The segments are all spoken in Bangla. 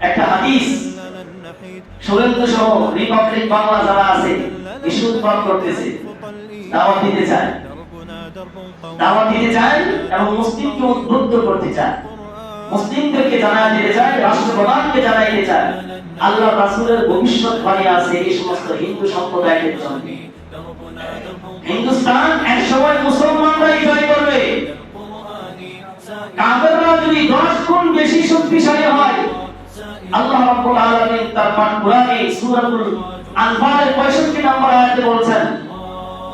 একটা হাদিস সুরেন্দ্র সহ রিপাবলিক বাংলা যারা আছে ইস্যু উৎপাদন করতেছে, দাওয়াত দিতে চায় এবং মুসলিমকে উদ্বুদ্ধ করতে চায়, মুসলিমদেরকে জানায় দিতে চায়, রাষ্ট্রপ্রধানকে জানাইতে চায় আল্লাহ রাসূলের ভবিষ্যৎবাণী আছে এই সমস্ত হিন্দু সম্প্রদায়ের জন্য। হিন্দুস্তান এক সময় মুসলমানরাই জয় করবে। কাফেররা যদি 10 গুণ বেশি শক্তিশালী হয়, আল্লাহ রাব্বুল আলামিন তার পাক কোরআনে সূরাতুল আনফালের 65 নম্বর আয়াতে বলেছেন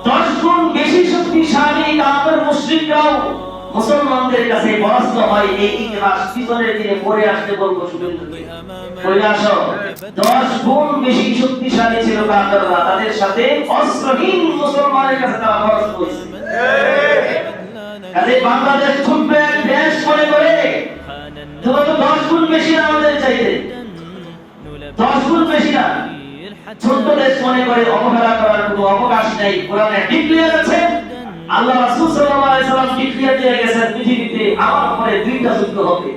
10 গুণ বেশি শক্তিশালী কাফের মুশরিকরাও মুসলমানদের কাছে পরাস্ত হয়। এই ইতিহাস পিছনের দিনে পড়ে আসতে বলবো, শুভেন্দুকে পড়ে আসো। 10 গুণ বেশি শক্তিশালী ছিল কাফেররা, তাদের সাথে অস্ত্রহীন মুসলমানের কাছে তারা পরাস্ত হয়েছে। কাজে বাংলাদেশ ছোট্ট এক দেশ মনে করে তোমরা তো 10 গুণ বেশি না, আমাদের চাইতে 10 গুণ বেশি না, ছোট্ট দেশ মনে করে অবহেলা করার কোনো অবকাশ নেই। কোরআনে ডিক্লেয়ার আছে, আল্লাহ রাসূল সাল্লাল্লাহু আলাইহি সাল্লাম ডিক্লেয়ার দিয়ে গেছেন পৃথিবীতে আমার পরে দুইটা যুদ্ধ হবে।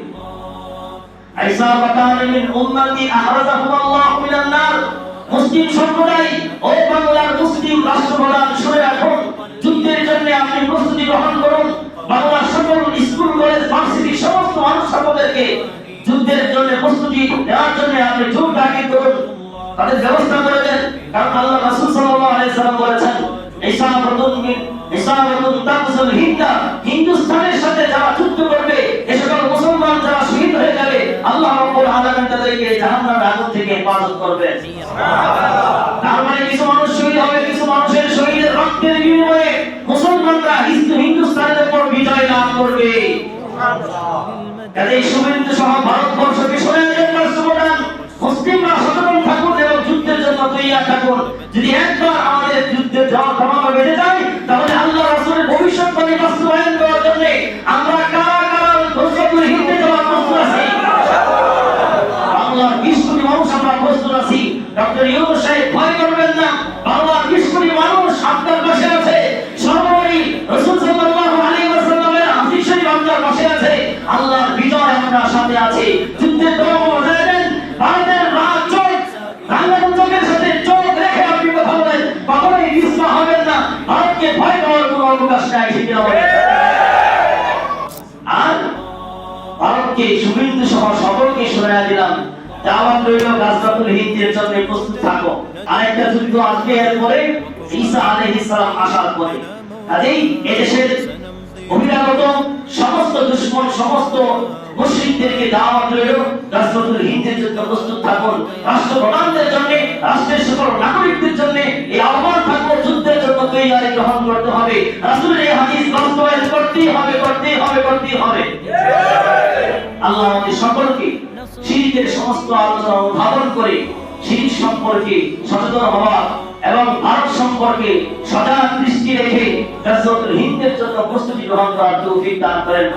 আইসা বাতান মিন উম্মতি আহরাজাহুল্লাহু মিনান নার। মুসলিম সম্প্রদায় ও বাংলার মুসলিম রাষ্ট্রপ্রধান শুনে রাখুন, যুদ্ধের জন্য আপনি প্রস্তুতি গ্রহণ করুন। বাংলার সকল স্কুল কলেজ ভার্সিটি সমস্ত মানুষ সকলকে যুদ্ধের জন্য প্রস্তুতি নেওয়ার জন্য আপনি জোর তাগিদ করুন, তাদের ব্যবস্থা করে দেন। কারণ আল্লাহ রাসূল সাল্লাল্লাহু আলাইহি সাল্লাম বলেছেন হিন্দুস্তানের সাথে যারা যুদ্ধ করবে, এ সকল মুসলমান যারা শহীদ হয়ে যাবে, আল্লাহ রাব্বুল আলামিন তাদেরকে জাহান্নামের আগুন থেকে হেফাজত করবেন। তার মানে কিছু মানুষ শহীদ হবে, কিছু মানুষের শহীদের রক্তের বিনিময়ে মুসলমানরা হিন্দুস্তানের উপর বিজয় লাভ করবে। কাজেই শুভেন্দু সহ ভারতবর্ষকে সরে দেন রাষ্ট্রপ্রধান, মুসলিমরা সচেতন থাকুন এবং যুদ্ধের জন্য তৈরি থাকুন। যদি একবার আমাদের যুদ্ধে যাওয়ার ক্ষমতা বেড়ে যায়, তাহলে আল্লাহ রাসূলের ভবিষ্যৎবাণী বাস্তবায়ন করার জন্য আমরা কারা কারা প্রস্তুত হিন্দে যাওয়ার প্রস্তুত আছি। বাংলার 20 কোটি মানুষ আমরা প্রস্তুত আছি। ডক্টর ইউনূস সাহেব ভয় করবেন না, বাংলার 20 কোটি মানুষ আপনার পাশে আছে। সর্বোপরি রাসূল সাল্লাল্লাহু আলাইহি ওয়াসাল্লামের হাদিস শরীফ আপনার পাশে আছে। আল্লাহর বিজয় আপনার সাথে আছে। যুদ্ধের দম বজায় দেন। ভারতের রাজচোট বাংলাদেশের সাথে চোখ রেখে আপনি কথা বলেন, কখনোই পিছপা হবেন না। ভারতকে ভয় পাওয়ার কোনো অবকাশ নাই। আর ভারতকে শুভেন্দু সহ সকলকে শোনায়া দিলাম, দাওয়াত রইল গাজওয়াতুল হিন্দের জন্য প্রস্তুত থাকো। আরেকটা যুদ্ধ আসবে এরপরে, ঈসা আলাইহিস সালাম আসার পরে। কাজেই এদেশের অভিজাত সমস্ত দুশমন সমস্ত মুশরিকদেরকে দাওয়াত রইল গাজওয়াতুল হিন্দের জন্য প্রস্তুত থাকুন। রাষ্ট্রপ্রধানদের জন্য, রাষ্ট্রের সকল নাগরিকদের জন্য এই আহ্বান থাকবে, যুদ্ধের জন্য তৈরি গ্রহণ করতে হবে। রাসূলের এই হাদিস বাস্তবায়ন করতেই হবে, করতেই হবে, করতেই হবে। আল্লাহ আমাদের সকলকে শিরকের সমস্ত আলোচনা উদ্ভাবন করে শিরক সম্পর্কে সচেতন হওয়া এবং ভারত সম্পর্কে সজাগ দৃষ্টি রেখে গাজওয়াতুল হিন্দের জন্য প্রস্তুতি গ্রহণ করার তৌফিক দান করেন।